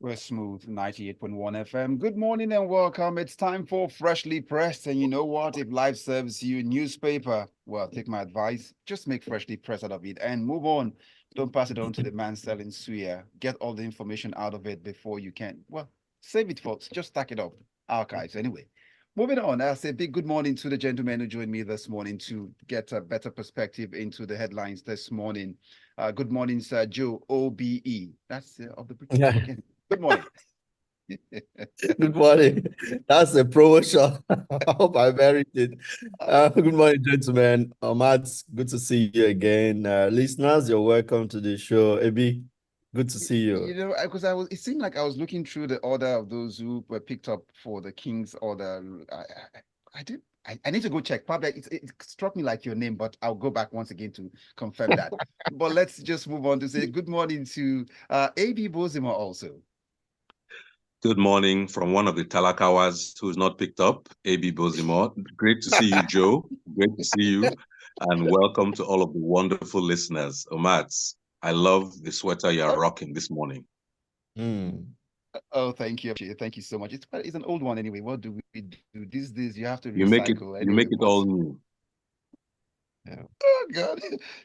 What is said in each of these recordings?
We're smooth 98.1 FM. Good morning and welcome. It's time for Freshly Pressed. And you know what? If life serves you newspaper, well, take my advice. Just make Freshly Pressed out of it and move on. Don't pass it on to the man selling suya. Get all the information out of it before you can. Well, save it, folks. Just stack it up. Archives, anyway. Moving on, I'll say big good morning to the gentleman who joined me this morning to get a better perspective into the headlines this morning. Good morning, Sir Joe OBE. That's of the British. Yeah. Okay. Good morning. Good morning. That's a promotion. I hope I buried it. Good morning, gentlemen. Matt, good to see you again. Listeners, you're welcome to the show. Ebi, good to see you. Because it seemed like I was looking through the order of those who were picked up for the King's Order. I did. I need to go check. Probably it struck me like your name, but I'll go back once again to confirm that. But let's just move on to say good morning to AB Bozimo also. Good morning from one of the Talakawas who's not picked up, AB Bozimo. Great to see you, Joe. Great to see you. And welcome to all of the wonderful listeners. Omats, I love the sweater you're rocking this morning. Oh, thank you. Thank you so much. It's an old one anyway. What do we do? These days you have to You make it, recycle you anyway. make it all new. Yeah. Oh God.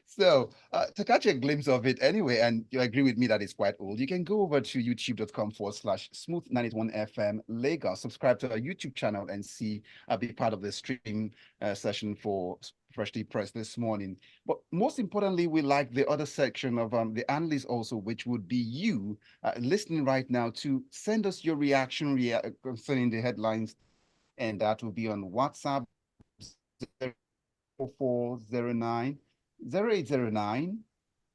So to catch a glimpse of it anyway, and you agree with me that it's quite old, you can go over to youtube.com/smooth91FM Lagos, subscribe to our YouTube channel and see be part of the stream session for Freshly Pressed this morning. But most importantly, we like the other section of the analysts also, which would be you listening right now to send us your reaction concerning the headlines, and that will be on WhatsApp 4409 0809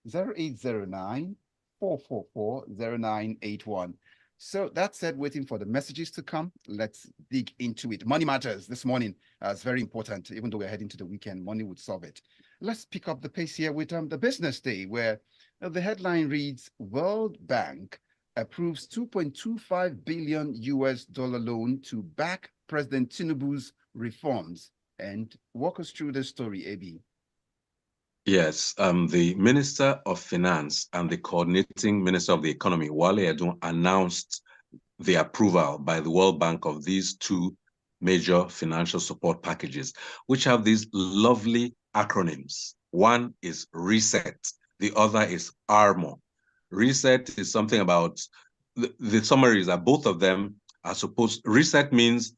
0809 444 0981. So that said, waiting for the messages to come, let's dig into it. Money matters this morning. It's very important. Even though we're heading to the weekend, money would solve it. Let's pick up the pace here with the business day, where the headline reads, World Bank approves 2.25 billion US dollar loan to back President Tinubu's reforms. And walk us through the story, AB. Yes, the Minister of Finance and the coordinating Minister of the Economy, Wale Edun, announced the approval by the World Bank of these two major financial support packages, which have these lovely acronyms. One is RESET, the other is ARMOR. RESET is something about, the summary is that both of them are supposed, RESET means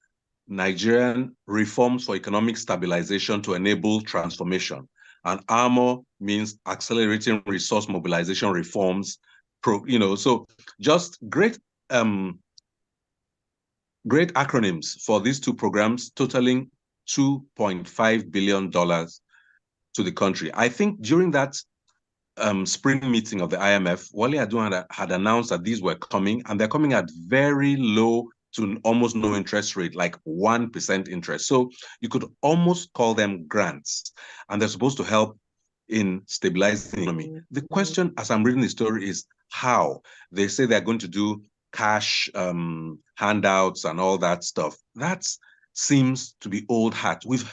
Nigerian reforms for economic stabilization to enable transformation. And ARMOR means accelerating resource mobilization reforms. So just great great acronyms for these two programs, totaling $2.5 billion to the country. I think during that spring meeting of the IMF, Wale Edun had announced that these were coming, and they're coming at very low to almost no interest rate, like 1% interest. So you could almost call them grants, and they're supposed to help in stabilizing the economy. The question, as I'm reading the story, is how. They say they're going to do cash handouts and all that stuff. That seems to be old hat. We've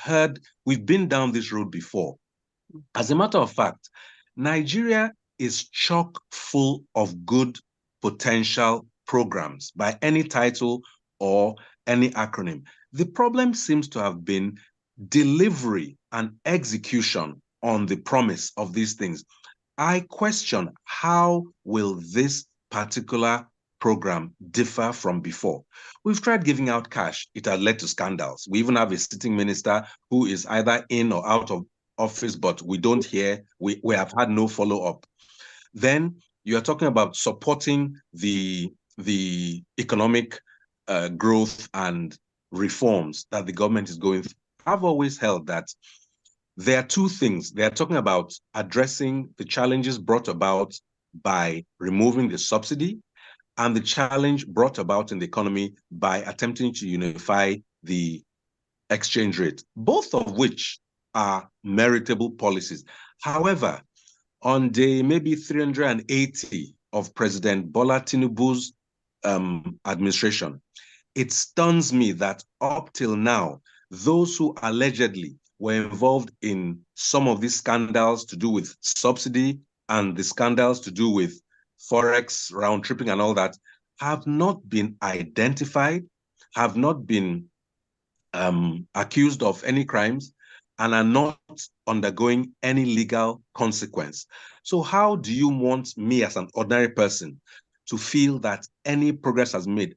been down this road before. As a matter of fact, Nigeria is chock full of good potential programs by any title or any acronym. The problem seems to have been delivery and execution on the promise of these things. I question, how will this particular program differ from before? We've tried giving out cash. It has led to scandals. We even have a sitting minister who is either in or out of office, but we don't hear, we have had no follow-up. Then you are talking about supporting the economic growth and reforms that the government is going through. I've always held that there are two things. They are talking about addressing the challenges brought about by removing the subsidy and the challenge brought about in the economy by attempting to unify the exchange rate, both of which are meritable policies. However, on day maybe 380 of President Bola Tinubu's administration, it stuns me that up till now, those who allegedly were involved in some of these scandals to do with subsidy and the scandals to do with forex round tripping and all that, have not been identified, have not been accused of any crimes, and are not undergoing any legal consequence. So how do you want me as an ordinary person to feel that any progress has made?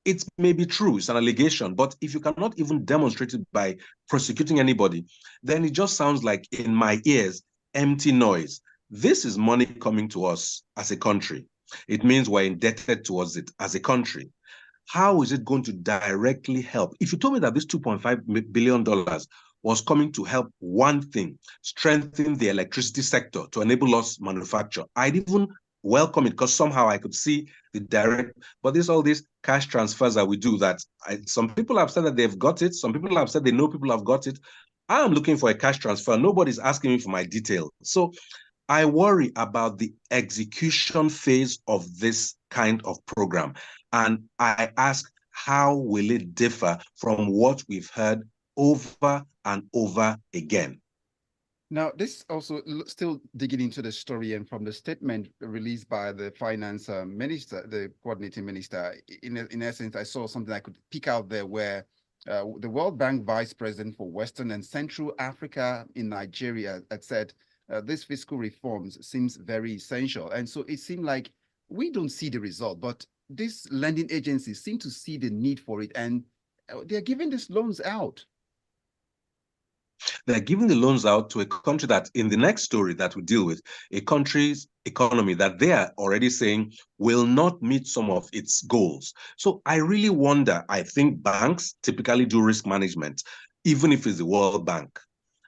It may be true, it's an allegation, but if you cannot even demonstrate it by prosecuting anybody, then it just sounds like, in my ears, empty noise. This is money coming to us as a country. It means we're indebted towards it as a country. How is it going to directly help? If you told me that this $2.5 billion was coming to help one thing, strengthen the electricity sector to enable us manufacture, I'd even welcome it, because somehow I could see the direct, but there's all these cash transfers that we do that some people have said that they've got it. Some people have said they know people have got it. I'm looking for a cash transfer. Nobody's asking me for my details. So I worry about the execution phase of this kind of program. And I ask, how will it differ from what we've heard over and over again? Now, this also still digging into the story, and from the statement released by the finance minister, the coordinating minister, in essence, I saw something I could pick out there where the World Bank Vice President for Western and Central Africa in Nigeria had said, this fiscal reforms seems very essential. And so it seemed like we don't see the result, but these lending agencies seem to see the need for it, and they're giving these loans out. They're giving the loans out to a country that, in the next story that we deal with, a country's economy that they are already saying will not meet some of its goals. So I really wonder, I think banks typically do risk management, even if it's the World Bank.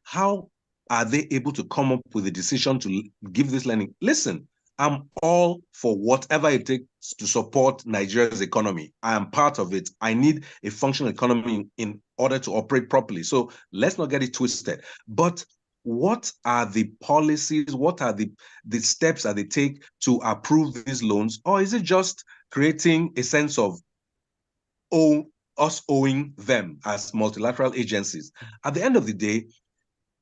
How are they able to come up with a decision to give this lending? Listen, I'm all for whatever it takes to support Nigeria's economy. I am part of it. I need a functional economy in order to operate properly. So let's not get it twisted. But what are the policies? What are the steps that they take to approve these loans? Or is it just creating a sense of us owing them as multilateral agencies? At the end of the day,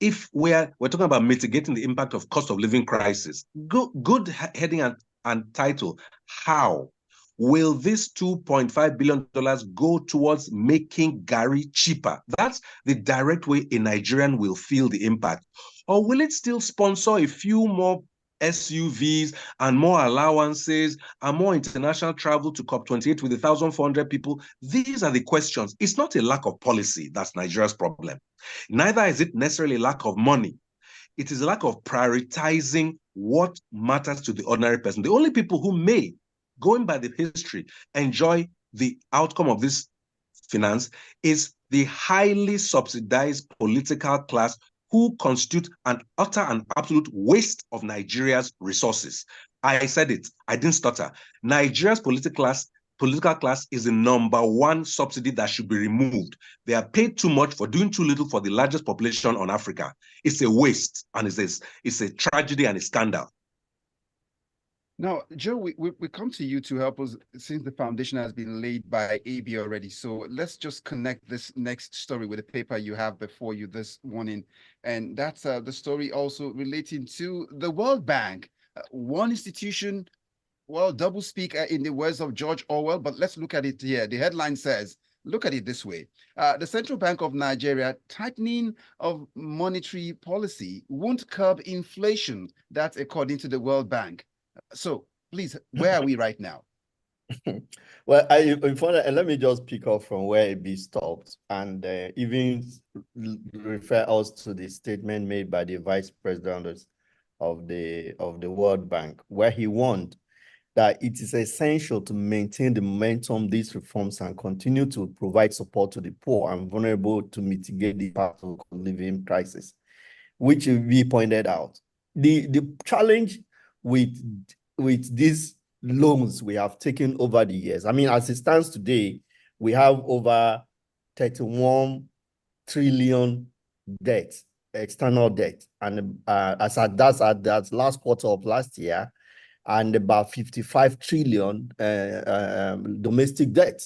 if we're talking about mitigating the impact of cost of living crisis, good heading and title, how will this $2.5 billion go towards making Gary cheaper? That's the direct way a Nigerian will feel the impact. Or will it still sponsor a few more SUVs and more allowances and more international travel to COP28 with 1,400 people? These are the questions. It's not a lack of policy that's Nigeria's problem. Neither is it necessarily a lack of money. It is a lack of prioritizing what matters to the ordinary person. The only people who may, going by the history, enjoy the outcome of this finance is the highly subsidized political class, who constitute an utter and absolute waste of Nigeria's resources. I said it, I didn't stutter. Nigeria's political class is the #1 subsidy that should be removed. They are paid too much for doing too little for the largest population on Africa. It's a waste, and it's a tragedy and a scandal. Now, Joe, we come to you to help us, since the foundation has been laid by AB already. So let's just connect this next story with the paper you have before you this morning. And that's the story also relating to the World Bank. One institution, well, double speak in the words of George Orwell, but let's look at it here. The headline says, look at it this way. The Central Bank of Nigeria tightening of monetary policy won't curb inflation. That's according to the World Bank. So please, where are we right now? Well, let me just pick up from where AB stopped and even refer us to the statement made by the Vice President of the World Bank, where he warned that it is essential to maintain the momentum these reforms and continue to provide support to the poor and vulnerable to mitigate the impact of the living crisis, which we pointed out. The challenge with these loans we have taken over the years, I mean, as it stands today, we have over 31 trillion debt, external debt, and that's at that last quarter of last year, and about 55 trillion domestic debt,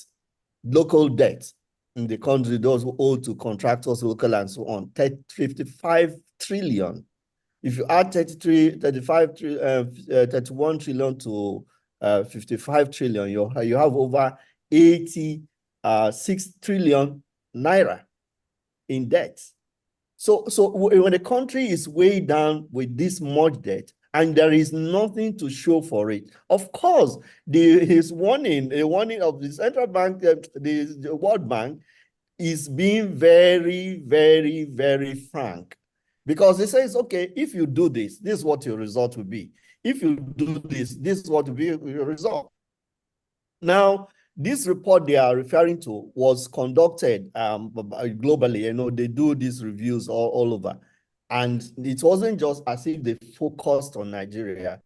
local debt in the country, those who owe to contractors, local and so on, 55 trillion. If you add 31 trillion to 55 trillion, you have over 86 trillion naira in debt. So when a country is weighed down with this much debt and there is nothing to show for it, of course, a warning of the central bank, the World Bank, is being very, very, very frank, because it says, okay, if you do this, this is what your result will be. If you do this, this is what will be your result. Now, this report they are referring to was conducted globally. You know, they do these reviews all over. And it wasn't just as if they focused on Nigeria.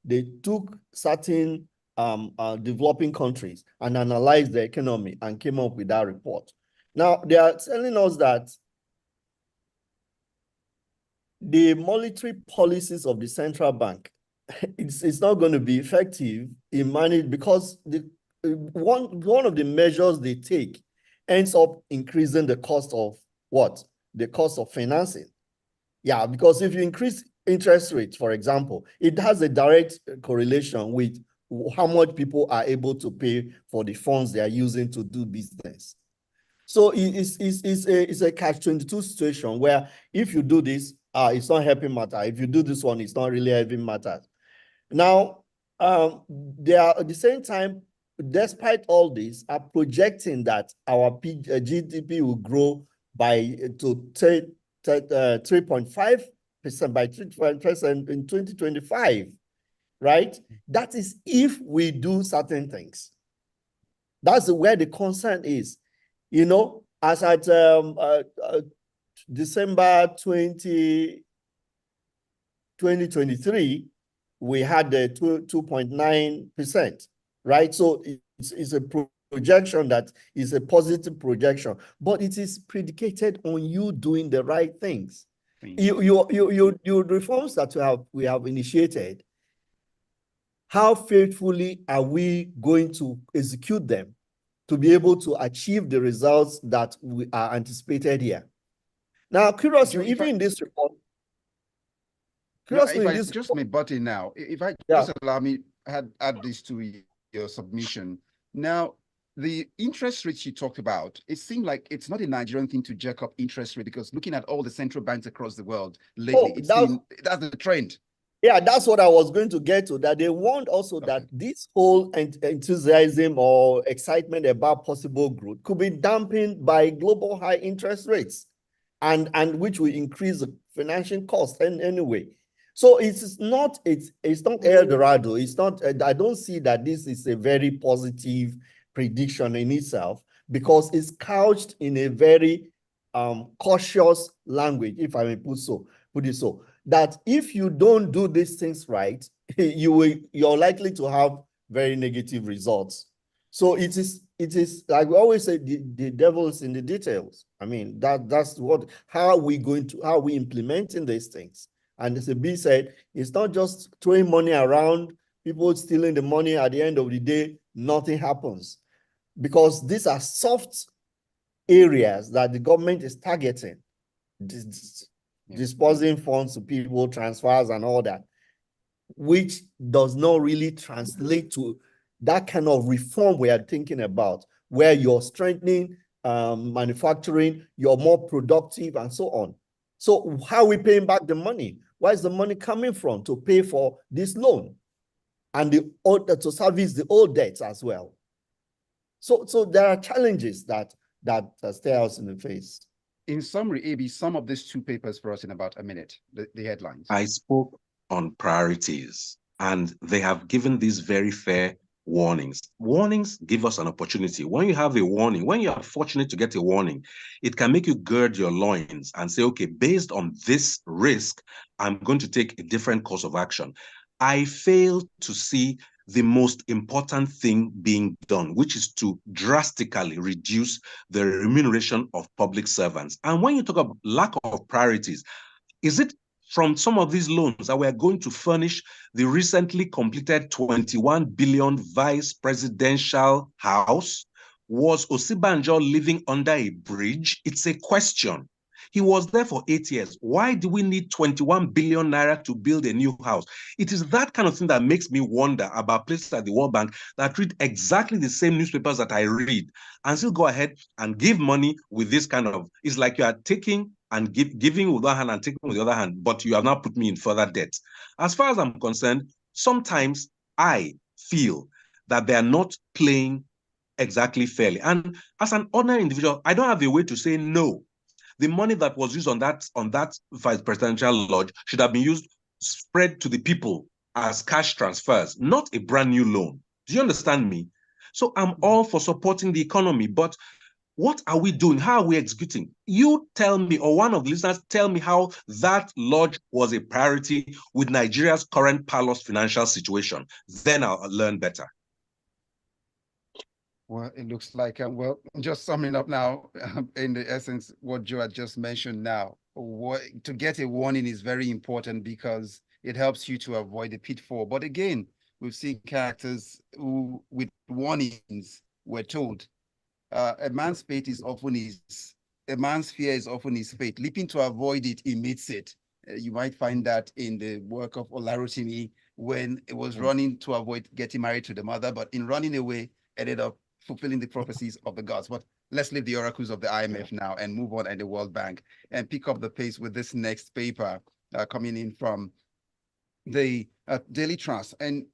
They took certain developing countries and analyzed the economy and came up with that report. Now, they are telling us that the monetary policies of the central bank, it's not going to be effective in managing, because one of the measures they take ends up increasing the cost of what? The cost of financing. Yeah, because if you increase interest rates, for example, it has a direct correlation with how much people are able to pay for the funds they are using to do business. So it's a catch-22 situation where if you do this, it's not helping matter. If you do this one, it's not really helping matter. Now, they are at the same time, despite all this, are projecting that our GDP will grow by to 3.5% by 3% in 2025, right? That is if we do certain things. That's where the concern is. You know, as at December 2023, we had the 2.9%, right? So it's a projection that is a positive projection, but it is predicated on you doing the right things. Your reforms that we have initiated, how faithfully are we going to execute them to be able to achieve the results that we are anticipated here? Now, curiously, even in this report, just may butt in now, if I just allow me add this to your submission. Now, the interest rates you talked about, it seemed like it's not a Nigerian thing to jack up interest rate, because looking at all the central banks across the world lately, that's the trend. Yeah, that's what I was going to get to, that they warned also that this whole enthusiasm or excitement about possible growth could be dampened by global high interest rates, and which will increase the financial cost anyway. So it's not El Dorado. It's not. I don't see that this is a very positive prediction in itself, because it's couched in a very cautious language, if I may put it so, that if you don't do these things right, you're likely to have very negative results. So it is like we always say, the devil is in the details. I mean, that's how are we implementing these things? And as B said, it's not just throwing money around, people stealing the money. At the end of the day, nothing happens, because these are soft areas that the government is targeting, disbursing funds to people, transfers and all that, which does not really translate to that kind of reform we are thinking about, where you're strengthening manufacturing, you're more productive and so on. So how are we paying back the money? Where is the money coming from to pay for this loan and to service the old debts as well? So there are challenges that stare us in the face. In summary, AB, sum up these two papers for us in about a minute, the headlines. I spoke on priorities, and they have given these very fair warnings. Warnings give us an opportunity. When you have a warning, when you are fortunate to get a warning, it can make you gird your loins and say, okay, based on this risk, I'm going to take a different course of action. I fail to see the most important thing being done, which is to drastically reduce the remuneration of public servants. And when you talk about lack of priorities, is it from some of these loans that we are going to furnish the recently completed 21 billion vice presidential house? Was Osibanjo living under a bridge? It's a question. He was there for 8 years. Why do we need 21 billion naira to build a new house? It is that kind of thing that makes me wonder about places like the World Bank that read exactly the same newspapers that I read and still go ahead and give money with this kind of, it's like you are taking and giving with one hand and taking with the other hand, but you have now put me in further debt. As far as I'm concerned, sometimes I feel that they are not playing exactly fairly. And as an ordinary individual, I don't have a way to say no. The money that was used on that vice presidential lodge should have been used, spread to the people as cash transfers, not a brand new loan. Do you understand me? So I'm all for supporting the economy, but what are we doing? How are we executing? You tell me, or one of the listeners tell me how that lodge was a priority with Nigeria's current parlous financial situation. Then I'll learn better. Well, it looks like, well, just summing up now, in the essence, what Joe had just mentioned now, to get a warning is very important because it helps you to avoid a pitfall. But again, we've seen characters who, with warnings, were told, a man's fate is often a man's fear is often his fate. Leaping to avoid it, he meets it. You might find that in the work of Olarotimi when it was running to avoid getting married to the mother, but in running away, ended up fulfilling the prophecies of the gods. But let's leave the oracles of the IMF now and move on at the World Bank and pick up the pace with this next paper coming in from the Daily Trust. And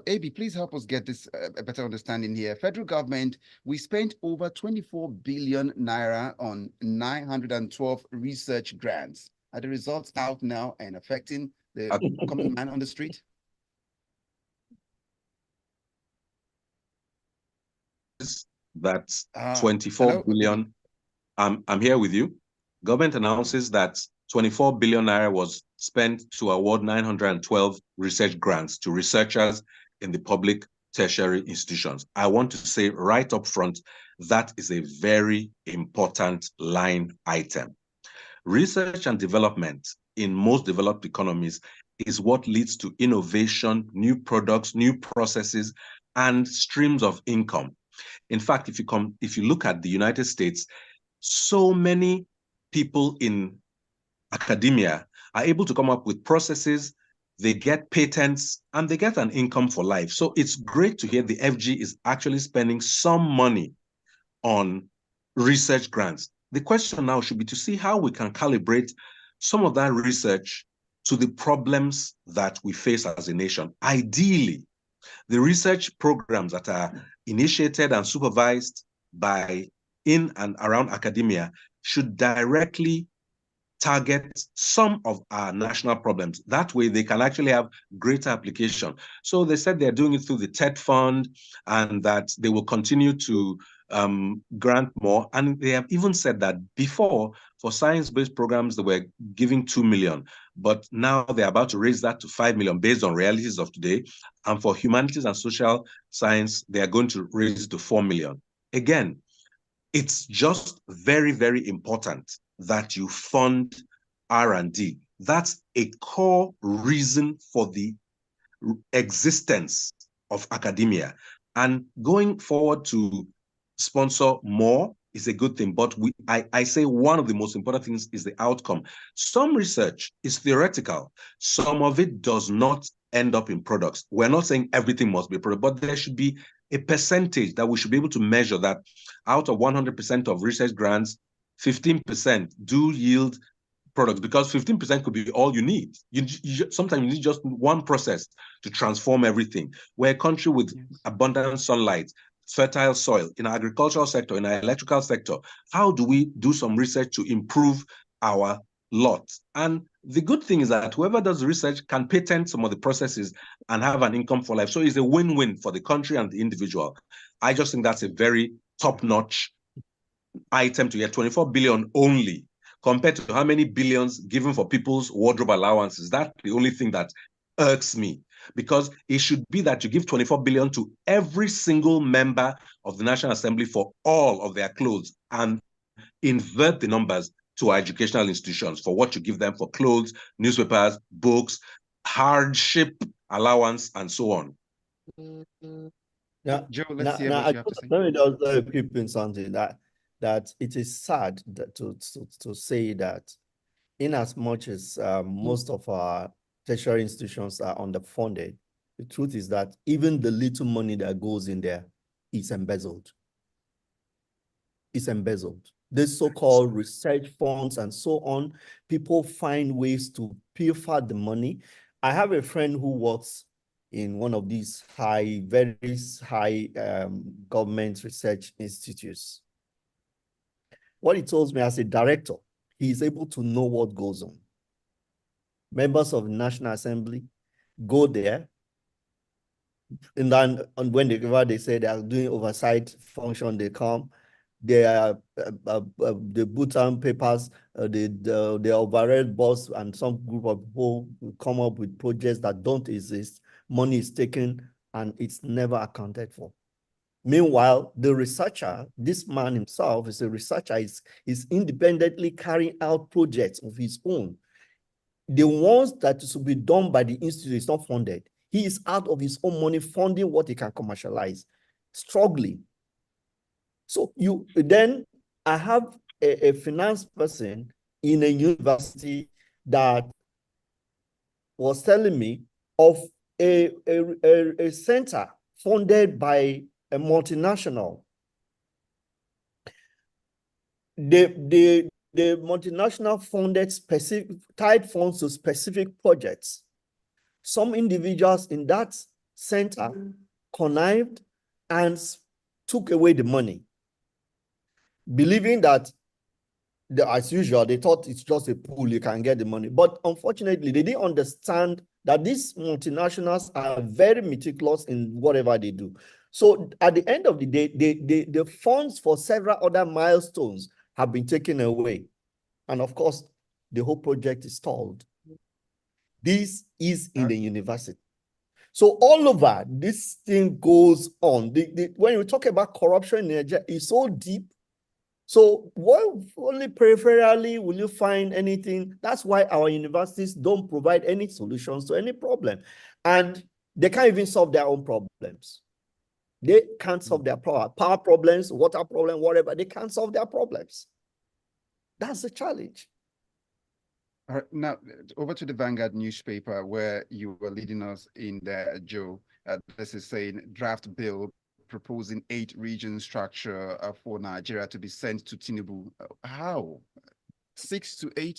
AB, please help us get this a better understanding here. Federal government, we spent over 24 billion naira on 912 research grants. Are the results out now and affecting the common man on the street? That 24 hello? billion, I'm here with you. Government announces that 24 billion naira was spent to award 912 research grants to researchers in the public tertiary institutions. I want to say right up front, that is a very important line item. Research and development in most developed economies is what leads to innovation, new products, new processes, and streams of income. In fact, if you look at the United States, so many people in academia are able to come up with processes, they get patents, and they get an income for life. So it's great to hear the FG is actually spending some money on research grants. The question now should be to see how we can calibrate some of that research to the problems that we face as a nation. Ideally, the research programs that are initiated and supervised by in and around academia should directly target some of our national problems. That way they can actually have greater application. So they said they're doing it through the TED Fund and that they will continue to grant more. And they have even said that before, for science-based programs, they were giving 2 million, but now they're about to raise that to 5 million based on realities of today. And for humanities and social science, they are going to raise it to 4 million. Again, it's just very, very important that you fund R&D. That's a core reason for the existence of academia. And going forward to sponsor more is a good thing, but I say one of the most important things is the outcome. Some research is theoretical. Some of it does not end up in products. We're not saying everything must be a product, but there should be a percentage that we should be able to measure that out of 100% of research grants, 15% do yield products, because 15% could be all you need. Sometimes you need just one process to transform everything. We're a country with abundant sunlight, fertile soil, in our agricultural sector, in our electrical sector. How do we do some research to improve our lot? And the good thing is that whoever does research can patent some of the processes and have an income for life. So it's a win-win for the country and the individual. I just think that's a very top-notch item to get. 24 billion only, compared to how many billions given for people's wardrobe allowances. That's the only thing that irks me, because it should be that you give 24 billion to every single member of the National Assembly for all of their clothes, and invert the numbers to our educational institutions for what you give them for clothes, newspapers, books, hardship allowance, and so on. Yeah, Joe, let's hear what you have to say. Let me just keep in something that that it is sad that to say that in as much as most of our tertiary institutions are underfunded, the truth is that even the little money that goes in there is embezzled. It's embezzled. This so-called research funds and so on, people find ways to pilfer the money. I have a friend who works in one of these very high government research institutes. What he tells me as a director, he is able to know what goes on. Members of the National Assembly go there, and then when they say they are doing oversight function, they come. They put on papers, the overhead boss and some group of people will come up with projects that don't exist. Money is taken and it's never accounted for. Meanwhile, the researcher, this man himself is a researcher, is independently carrying out projects of his own. The ones that should be done by the institute is not funded. He is out of his own money funding what he can commercialize, struggling. So then I have a finance person in a university that was telling me of a center funded by a multinational. The multinational funded tied funds to specific projects. Some individuals in that center connived and took away the money, believing that, as usual, they thought it's just a pool, you can get the money. But unfortunately, they didn't understand that these multinationals are very meticulous in whatever they do. So at the end of the day, the funds for several other milestones have been taken away. And of course, the whole project is stalled. This is in the university. So all over, this thing goes on. When you talk about corruption in Nigeria, it's so deep. So only peripherally will you find anything. That's why our universities don't provide any solutions to any problem. And they can't even solve their own problems. They can't solve their power problems, water problem, whatever. They can't solve their problems. That's the challenge. All right, now over to the Vanguard newspaper where you were leading us in there, Joe. This is saying draft bill proposing 8 region structure for Nigeria to be sent to Tinubu. How? 6 to 8?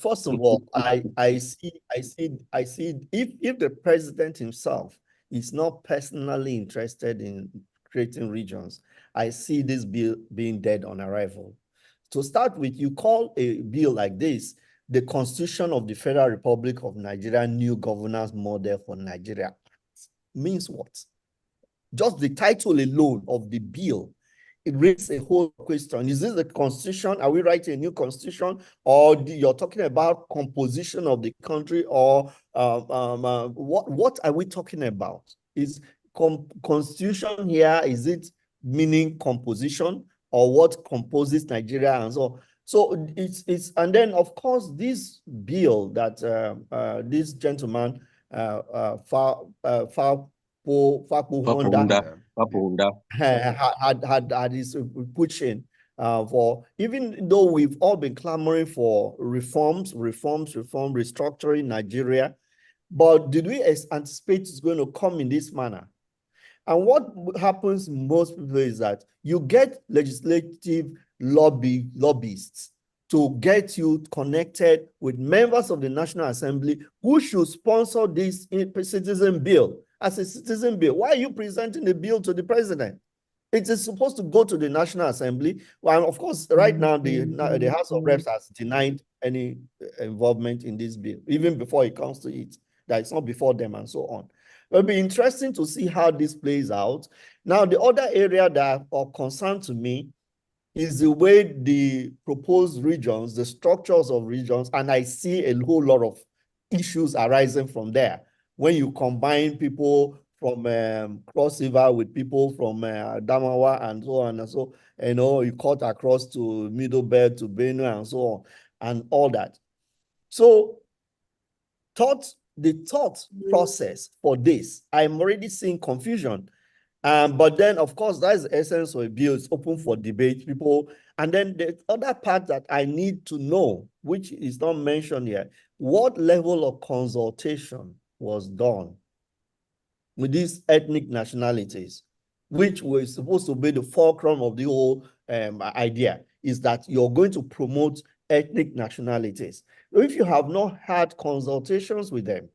First of all, I see if the president himself is not personally interested in creating regions, I see this bill being dead on arrival. To start with, you call a bill like this the Constitution of the Federal Republic of Nigeria New Governance Model for Nigeria. Means what? Just the title alone of the bill, it raises a whole question. Is this the constitution? Are we writing a new constitution? Or you're talking about composition of the country? Or what are we talking about? Is constitution here, is it meaning composition? Or what composes Nigeria and so on? So it's and then of course this bill that this gentleman had is pushing for, even though we've all been clamoring for reforms, restructuring Nigeria, but did we anticipate it's going to come in this manner? And what happens most people is that you get legislative lobbyists to get you connected with members of the National Assembly who should sponsor this citizen bill as a citizen bill. Why are you presenting the bill to the president? It is supposed to go to the National Assembly. Well, of course, right now, the House of Reps has denied any involvement in this bill, even before it comes to it, that it's not before them and so on. It'll be interesting to see how this plays out. Now, the other area that of concern to me is the way the proposed regions, the structures of regions, and I see a whole lot of issues arising from there. When you combine people from Cross River with people from Adamawa and so on and so, you cut across to Middle Belt, to Benue and so on, and all that. So the thought process for this, I'm already seeing confusion. But then, of course, that's the essence of a bill. It's open for debate, people. And then the other part that I need to know, which is not mentioned here, what level of consultation was done with these ethnic nationalities, which was supposed to be the fulcrum of the whole idea, is that you're going to promote ethnic nationalities. If you have not had consultations with them,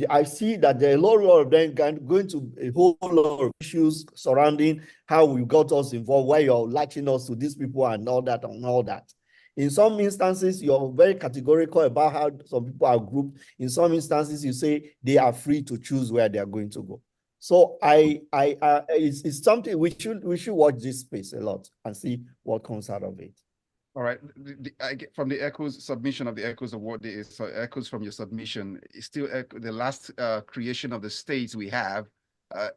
I see that there are a lot of them going to a whole lot of issues surrounding how we got us involved, why you're latching us to these people and all that and all that. In some instances, you're very categorical about how some people are grouped. In some instances, you say they are free to choose where they are going to go. So it's something we should watch this space a lot and see what comes out of it. All right. I get from the echoes submission of the echoes of what there is, so echoes from your submission, is still the last creation of the states we have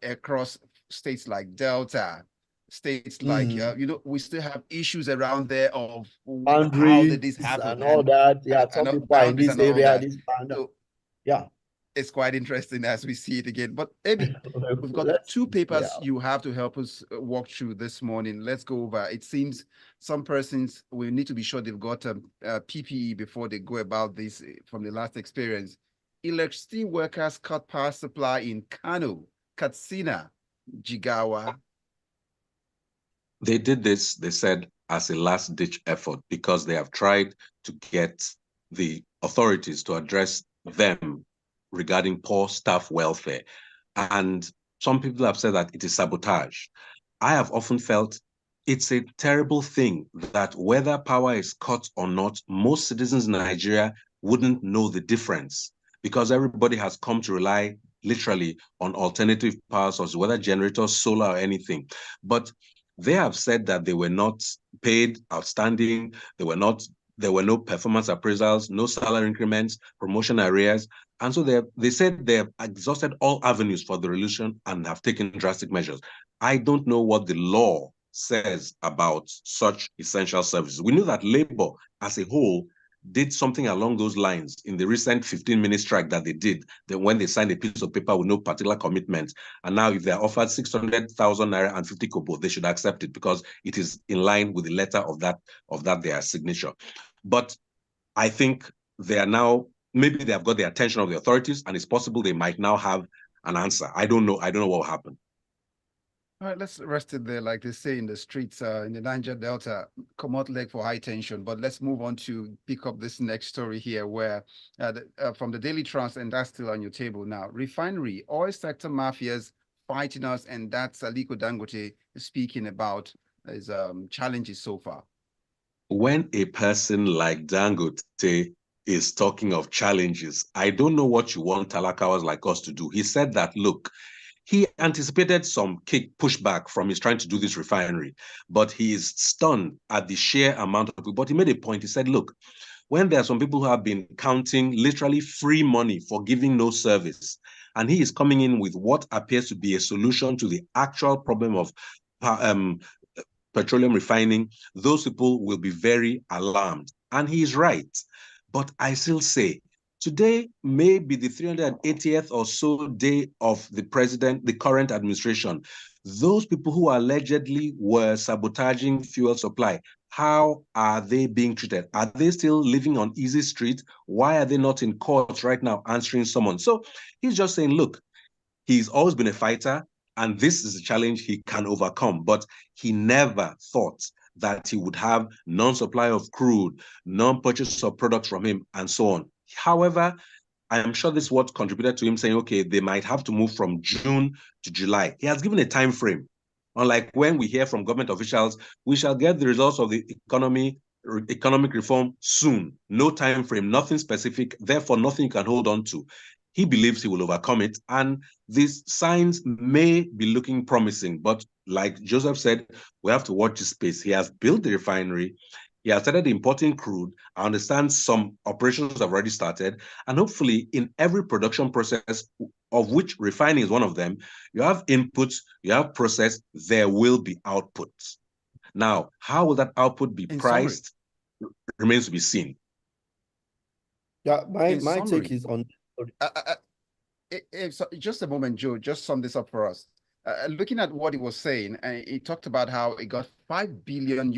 across states like Delta, states like we still have issues around there of how did this Boundaries happen and all that. Yeah, some and people are in boundaries this and all area, that. this boundary. So Yeah. it's quite interesting as we see it again. But Ebi, we've got Let's two papers yeah. you have to help us walk through this morning. Let's go over. It seems some persons, we need to be sure they've got a PPE before they go about this from the last experience. Electricity workers cut power supply in Kano, Katsina, Jigawa. They did this, they said, as a last-ditch effort because they have tried to get the authorities to address them regarding poor staff welfare. And some people have said that it is sabotage. I have often felt it's a terrible thing that whether power is cut or not, most citizens in Nigeria wouldn't know the difference because everybody has come to rely literally on alternative power sources, whether generators, solar, or anything. But they have said that they were not paid outstanding, there were no performance appraisals, no salary increments, promotion arrears. And so they said they have exhausted all avenues for the resolution and have taken drastic measures. I don't know what the law says about such essential services. We know that labor as a whole did something along those lines in the recent 15-minute strike that they did, then when they signed a piece of paper with no particular commitment. And now if they're offered 600,000 naira and 50 kobo, they should accept it because it is in line with the letter of that their signature. But I think they are now, maybe they have got the attention of the authorities, and it's possible they might now have an answer. I don't know. I don't know what will happen. All right, let's rest it there, like they say in the streets, in the Niger Delta, come out leg for high tension. But let's move on to pick up this next story here, where from the Daily Trust, and that's still on your table now. Refinery, oil sector mafias fighting us, and that's Aliko Dangote speaking about his challenges so far. When a person like Dangote is talking of challenges, I don't know what you want Talakawas like us to do. He said that, look, he anticipated some pushback from his trying to do this refinery, but he is stunned at the sheer amount of people. But he made a point. He said, look, when there are some people who have been counting literally free money for giving no service, and he is coming in with what appears to be a solution to the actual problem of petroleum refining, those people will be very alarmed. And he is right. But I still say, today may be the 380th or so day of the current administration. Those people who allegedly were sabotaging fuel supply, how are they being treated? Are they still living on easy street? Why are they not in court right now answering someone? So he's just saying, look, he's always been a fighter, and this is a challenge he can overcome. But he never thought that he would have non-supply of crude, non-purchase of products from him, and so on. However, I am sure this is what contributed to him saying, okay, they might have to move from June to July. He has given a time frame. Unlike when we hear from government officials, we shall get the results of the economic reform soon. No time frame, nothing specific, therefore nothing you can hold on to. He believes he will overcome it, and these signs may be looking promising. But like Joseph said, we have to watch his space. He has built the refinery. He has started importing crude. I understand some operations have already started. And hopefully in every production process, of which refining is one of them, you have inputs, you have process, there will be outputs. Now, how will that output be priced remains to be seen. Yeah, my take is on. So just a moment, Joe, just sum this up for us. looking at what he was saying, he talked about how he got $5 billion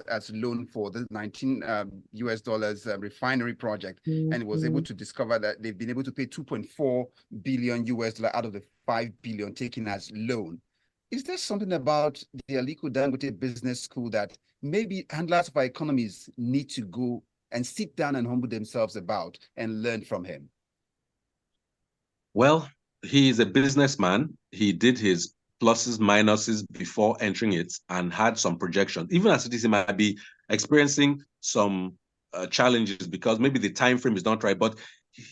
as loan for the 19 US dollars refinery project, and he was able to discover that they've been able to pay 2.4 billion US dollar out of the 5 billion taken as loan. Is there something about the Aliko Dangote Business School that maybe handlers of our economies need to go and sit down and humble themselves about and learn from him? Well, he is a businessman. He did his pluses, minuses before entering it and had some projections. Even as it is, he might be experiencing some challenges because maybe the time frame is not right. But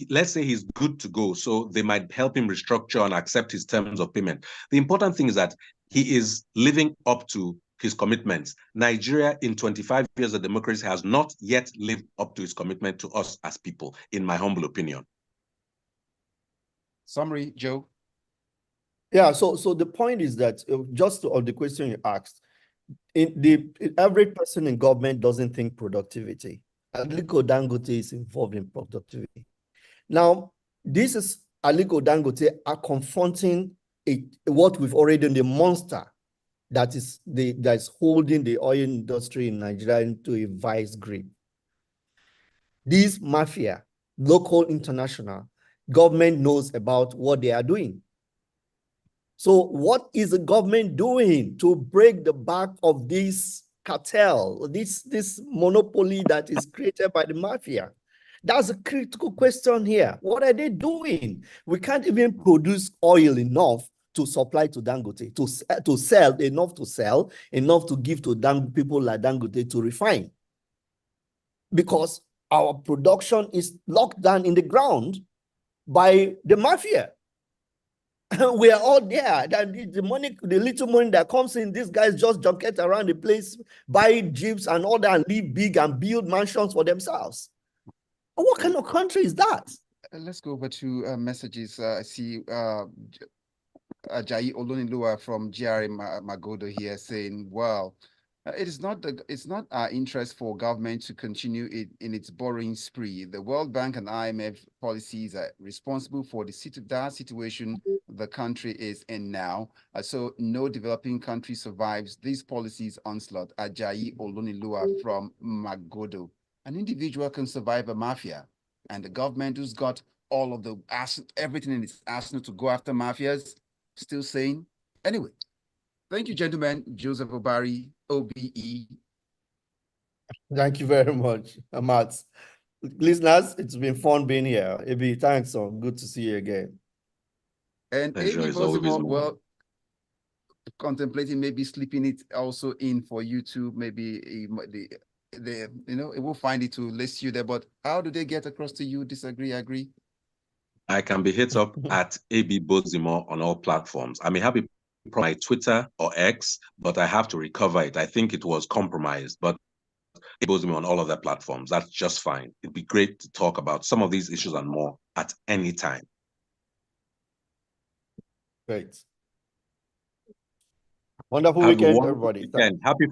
let's say he's good to go, so they might help him restructure and accept his terms of payment. The important thing is that he is living up to his commitments. Nigeria, in 25 years of democracy, has not yet lived up to his commitment to us as people, in my humble opinion. Summary, Joe. Yeah, so the point is that just on the question you asked, every person in government doesn't think productivity. Aliko Dangote is involved in productivity. Now, this is Aliko Dangote are confronting what we've already done, the monster that is holding the oil industry in Nigeria into a vice grip. These mafia, local, international, government knows about what they are doing. So what is the government doing to break the back of this cartel, this monopoly that is created by the mafia? That's a critical question here. What are they doing? We can't even produce oil enough to supply to Dangote, to sell, enough to give to people like Dangote to refine. Because our production is locked down in the ground by the mafia. We are all there. The money, the little money that comes in, these guys just junket around the place, buy jeeps and all that, and live big and build mansions for themselves. What kind of country is that? Let's go over to messages. I see Ajayi Olonilua from GRA Magodo here saying, well, it's not our interest for government to continue in its borrowing spree. The World Bank and IMF policies are responsible for the situation the country is in now. So no developing country survives these policies onslaught. Ajayi Olonilua from Magodo. An individual can survive a mafia, and the government who's got all of the everything in its arsenal to go after mafias, still saying. Anyway, thank you, gentlemen. Joseph Obari, OBE. Thank you very much, Amat. Listeners, it's been fun being here. AB, thanks, son. Good to see you again. And AB Bozimo, well, contemplating maybe slipping it also in for YouTube. Maybe it will find it to list you there. But how do they get across to you? Disagree, agree? I can be hit up at AB Bozimo on all platforms. I may have it on my Twitter or X, but I have to recover it. I think it was compromised, but AB Bozimo on all other platforms. That's just fine. It'd be great to talk about some of these issues and more at any time. Great. Wonderful weekend, everybody. Happy